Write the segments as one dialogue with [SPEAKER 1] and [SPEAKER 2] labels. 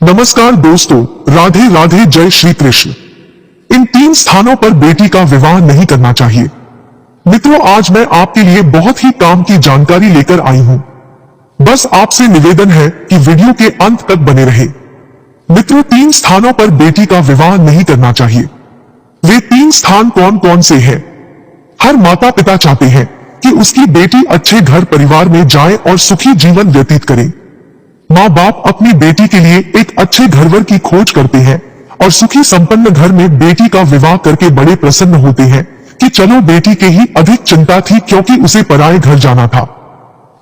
[SPEAKER 1] नमस्कार दोस्तों, राधे राधे, जय श्री कृष्ण। इन 3 स्थानों पर बेटी का विवाह नहीं करना चाहिए। मित्रों, आज मैं आपके लिए बहुत ही काम की जानकारी लेकर आई हूं। बस आपसे निवेदन है कि वीडियो के अंत तक बने रहे। मित्रों, 3 स्थानों पर बेटी का विवाह नहीं करना चाहिए। वे 3 स्थान कौन कौन से हैं? हर माता पिता चाहते हैं कि उसकी बेटी अच्छे घर परिवार में जाए और सुखी जीवन व्यतीत करे। माँ बाप अपनी बेटी के लिए एक अच्छे घरवर की खोज करते हैं और सुखी संपन्न घर में बेटी का विवाह करके बड़े प्रसन्न होते हैं कि चलो, बेटी के ही अधिक चिंता थी क्योंकि उसे पराये घर जाना था।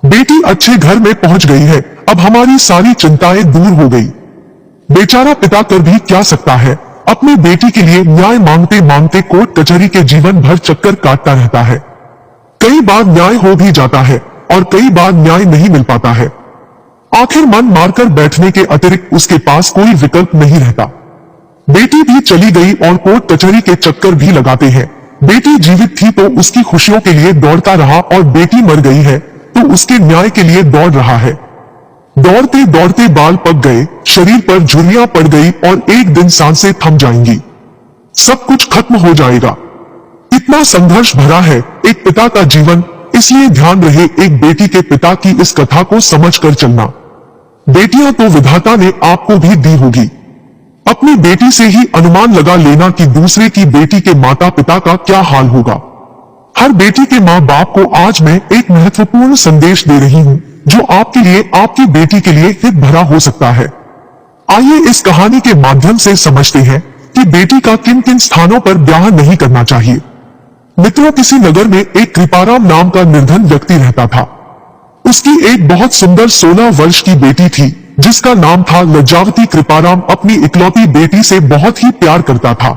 [SPEAKER 1] बेटी अच्छे घर में पहुंच गई है, अब हमारी सारी चिंताएं दूर हो गई। बेचारा पिता कर भी क्या सकता है, अपनी बेटी के लिए न्याय मांगते मांगते कोर्ट कचहरी के जीवन भर चक्कर काटता रहता है। कई बार न्याय हो भी जाता है और कई बार न्याय नहीं मिल पाता है। आखिर मन मारकर बैठने के अतिरिक्त उसके पास कोई विकल्प नहीं रहता। बेटी भी चली गई और कोर्ट कचहरी के चक्कर भी लगाते हैं। बेटी जीवित थी तो उसकी खुशियों के लिए दौड़ता रहा और बेटी मर गई है तो उसके न्याय के लिए दौड़ रहा है। दौड़ते दौड़ते बाल पक गए, शरीर पर झुर्रियां पड़ गई और एक दिन सांसें थम जाएंगी। सब कुछ खत्म हो जाएगा। इतना संघर्ष भरा है एक पिता का जीवन, इसलिए ध्यान रहे एक बेटी के पिता की इस कथा को समझकर चलना। बेटियां तो विधाता ने आपको भी दी होगी। अपनी बेटी से ही अनुमान लगा लेना कि दूसरे की बेटी के माता पिता का क्या हाल होगा। हर बेटी के माँ बाप को आज मैं एक महत्वपूर्ण संदेश दे रही हूँ जो आपके लिए, आपकी बेटी के लिए हित भरा हो सकता है। आइए इस कहानी के माध्यम से समझते हैं कि बेटी का किन किन स्थानों पर ब्याह नहीं करना चाहिए। मित्रों, किसी नगर में एक कृपाराम नाम का निर्धन व्यक्ति रहता था। उसकी एक बहुत सुंदर 16 वर्ष की बेटी थी जिसका नाम था लज्जावती। कृपाराम अपनी इकलौती बेटी से बहुत ही प्यार करता था।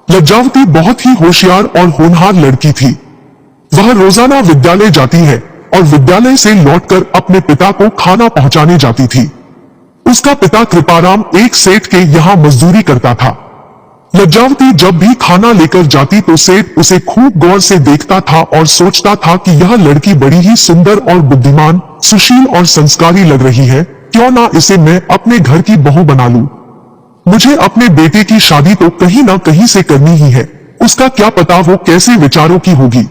[SPEAKER 1] लज्जावती बहुत ही होशियार और होनहार लड़की थी। वह रोजाना विद्यालय जाती है और विद्यालय से लौटकर अपने पिता को खाना पहुंचाने जाती थी। उसका पिता कृपाराम एक सेठ के यहाँ मजदूरी करता था। लज्जावती जब भी खाना लेकर जाती तो सेठ उसे खूब गौर से देखता था और सोचता था कि यह लड़की बड़ी ही सुंदर और बुद्धिमान, सुशील और संस्कारी लग रही है, क्यों ना इसे मैं अपने घर की बहू बना लूं। मुझे अपने बेटे की शादी तो कहीं ना कहीं से करनी ही है, उसका क्या पता वो कैसे विचारों की होगी।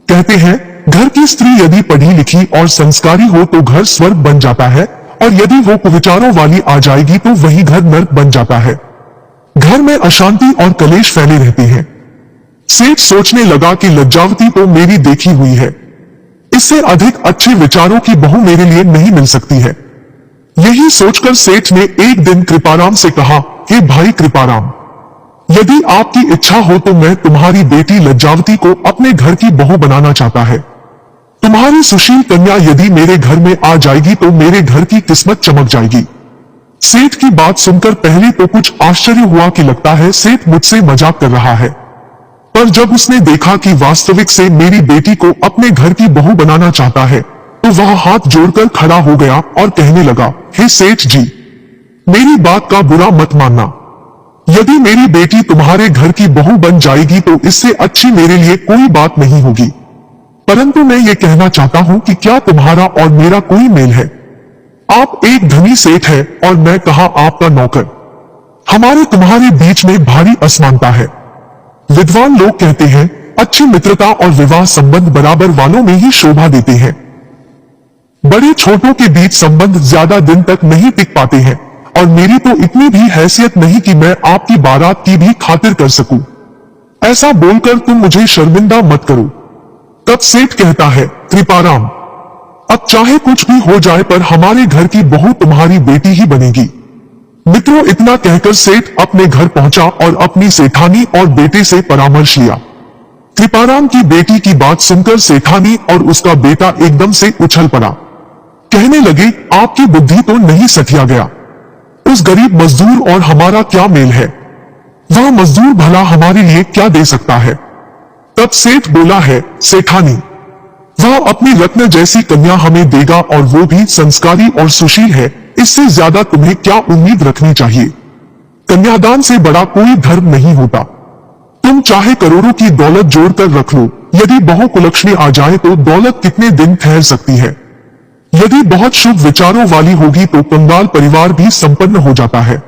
[SPEAKER 1] कहते हैं, घर की स्त्री यदि पढ़ी लिखी और संस्कारी हो तो घर स्वर्ग बन जाता है, और यदि वो कुविचारों वाली आ जाएगी तो वही घर नर्क बन जाता है। घर में अशांति और कलेश फैले रहते हैं। सेठ सोचने लगा कि लज्जावती तो मेरी देखी हुई है, इससे अधिक अच्छे विचारों की बहू मेरे लिए नहीं मिल सकती है। यही सोचकर सेठ ने एक दिन कृपाराम से कहा, हे भाई कृपाराम, यदि आपकी इच्छा हो तो मैं तुम्हारी बेटी लज्जावती को अपने घर की बहू बनाना चाहता है। तुम्हारी सुशील कन्या यदि मेरे घर में आ जाएगी तो मेरे घर की किस्मत चमक जाएगी। सेठ की बात सुनकर पहले तो कुछ आश्चर्य हुआ कि लगता है सेठ मुझसे मजाक कर रहा है, पर जब उसने देखा कि वास्तविक से मेरी बेटी को अपने घर की बहू बनाना चाहता है तो वह हाथ जोड़कर खड़ा हो गया और कहने लगा, हे सेठ जी, मेरी बात का बुरा मत मानना। यदि मेरी बेटी तुम्हारे घर की बहू बन जाएगी तो इससे अच्छी मेरे लिए कोई बात नहीं होगी, परंतु मैं ये कहना चाहता हूं कि क्या तुम्हारा और मेरा कोई मेल है? आप एक धनी सेठ है और मैं कहा आपका नौकर। हमारे तुम्हारे बीच में भारी असमानता है। विद्वान लोग कहते हैं, अच्छी मित्रता और विवाह संबंध बराबर वालों में ही शोभा देते हैं। बड़े छोटों के बीच संबंध ज्यादा दिन तक नहीं टिक पाते हैं, और मेरी तो इतनी भी हैसियत नहीं कि मैं आपकी बारात की भी खातिर कर सकूं। ऐसा बोलकर तुम मुझे शर्मिंदा मत करो। तब सेठ कहता है, कृपाराम, अब चाहे कुछ भी हो जाए पर हमारे घर की बहू तुम्हारी बेटी ही बनेगी। मित्रों, इतना कहकर सेठ अपने घर पहुंचा और अपनी सेठानी और बेटे से परामर्श लिया। कृपाराम की बेटी की बात सुनकर सेठानी और उसका बेटा एकदम से उछल पड़ा। कहने लगे, आपकी बुद्धि तो नहीं सठिया गया। उस गरीब मजदूर और हमारा क्या मेल है? वह मजदूर भला हमारे लिए क्या दे सकता है? तब सेठ बोला है, सेठानी, वह अपनी रत्न जैसी कन्या हमें देगा और वो भी संस्कारी और सुशील है, इससे ज्यादा तुम्हें क्या उम्मीद रखनी चाहिए? कन्यादान से बड़ा कोई धर्म नहीं होता। तुम चाहे करोड़ों की दौलत जोड़कर रख लो, यदि बहु कुलक्षणी आ जाए तो दौलत कितने दिन ठहर सकती है। यदि बहुत शुभ विचारों वाली होगी तो कंगाल परिवार भी संपन्न हो जाता है।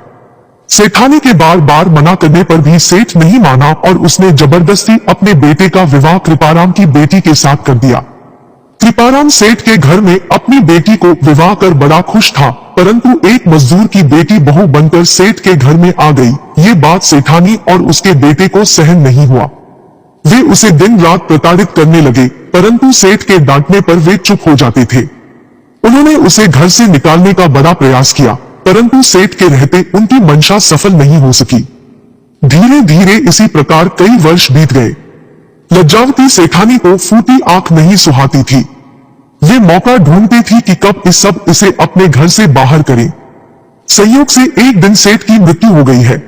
[SPEAKER 1] सेठानी के बार बार मना करने पर भी सेठ नहीं माना और उसने जबरदस्ती अपने बेटे का विवाह कृपाराम की बेटी के साथ कर दिया। कृपाराम सेठ के घर में अपनी बेटी को विवाह कर बड़ा खुश था, परंतु एक मजदूर की बेटी बहू बनकर सेठ के घर में आ गई। ये बात सेठानी और उसके बेटे को सहन नहीं हुआ। वे उसे दिन रात प्रताड़ित करने लगे, परंतु सेठ के डांटने पर वे चुप हो जाते थे। उन्होंने उसे घर से निकालने का बड़ा प्रयास किया, परंतु सेठ के रहते उनकी मंशा सफल नहीं हो सकी। धीरे धीरे इसी प्रकार कई वर्ष बीत गए। लज्जावती सेठानी को फूटी आंख नहीं सुहाती थी। वे मौका ढूंढती थी कि कब इसे अपने घर से बाहर करे। संयोग से एक दिन सेठ की मृत्यु हो गई है।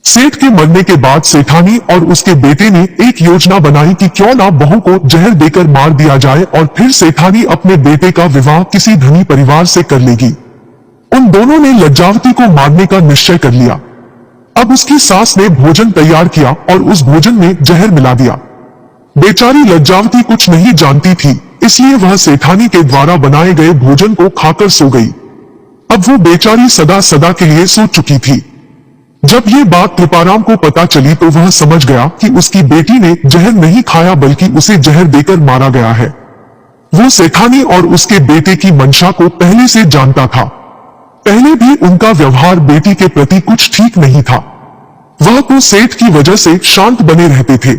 [SPEAKER 1] सेठ के मरने के बाद सेठानी और उसके बेटे ने एक योजना बनाई कि क्यों ना बहू को जहर देकर मार दिया जाए और फिर सेठानी अपने बेटे का विवाह किसी धनी परिवार से कर लेगी। उन दोनों ने लज्जावती को मारने का निश्चय कर लिया। अब उसकी सास ने भोजन तैयार किया और उस भोजन में जहर मिला दिया। बेचारी लज्जावती कुछ नहीं जानती थी, इसलिए वह सेठानी के द्वारा बनाए गए भोजन को खाकर सो गई। अब वो बेचारी सदा सदा के लिए सो चुकी थी। जब ये बात कृपाराम को पता चली तो वह समझ गया कि उसकी बेटी ने जहर नहीं खाया बल्कि उसे जहर देकर मारा गया है। वो सेठानी और उसके बेटे की मंशा को पहले से जानता था। पहले भी उनका व्यवहार बेटी के प्रति कुछ ठीक नहीं था। वह तो सेठ की वजह से शांत बने रहते थे।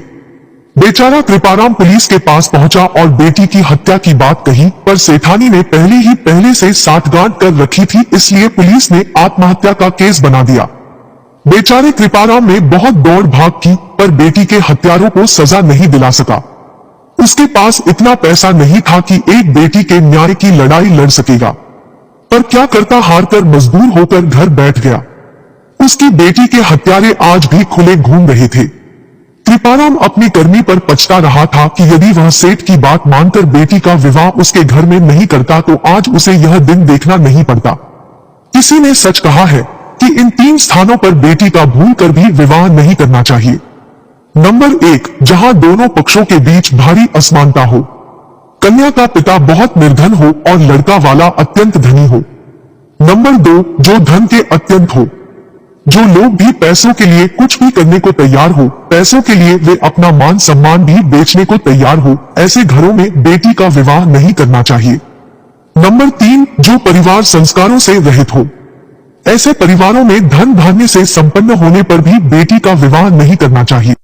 [SPEAKER 1] बेचारा कृपाराम पुलिस के पास पहुंचा और बेटी की हत्या की बात कही, पर सेठानी ने पहले से साठगांठ कर रखी थी, इसलिए पुलिस ने आत्महत्या का केस बना दिया। बेचारे कृपाराम ने बहुत दौड़ भाग की, पर बेटी के हत्यारों को सजा नहीं दिला सका। उसके पास इतना पैसा नहीं था कि एक बेटी के न्याय की लड़ाई लड़ सकेगा। पर क्या करता, हारकर मजबूर होकर घर बैठ गया। उसकी बेटी के हत्यारे आज भी खुले घूम रहे थे। कृपाराम अपनी कर्मी पर पछता रहा था कि यदि वह सेठ की बात मानकर बेटी का विवाह उसके घर में नहीं करता तो आज उसे यह दिन देखना नहीं पड़ता। किसी ने सच कहा है कि इन 3 स्थानों पर बेटी का भूल कर भी विवाह नहीं करना चाहिए। नंबर 1, जहां दोनों पक्षों के बीच भारी असमानता हो। कन्या का पिता बहुत निर्धन हो और लड़का वाला अत्यंत धनी हो। नंबर 2, जो धन के अत्यंत हो। जो लोग भी पैसों के लिए कुछ भी करने को तैयार हो, पैसों के लिए वे अपना मान सम्मान भी बेचने को तैयार हो, ऐसे घरों में बेटी का विवाह नहीं करना चाहिए। नंबर 3, जो परिवार संस्कारों से रहित हो। ऐसे परिवारों में धन धान्य से संपन्न होने पर भी बेटी का विवाह नहीं करना चाहिए।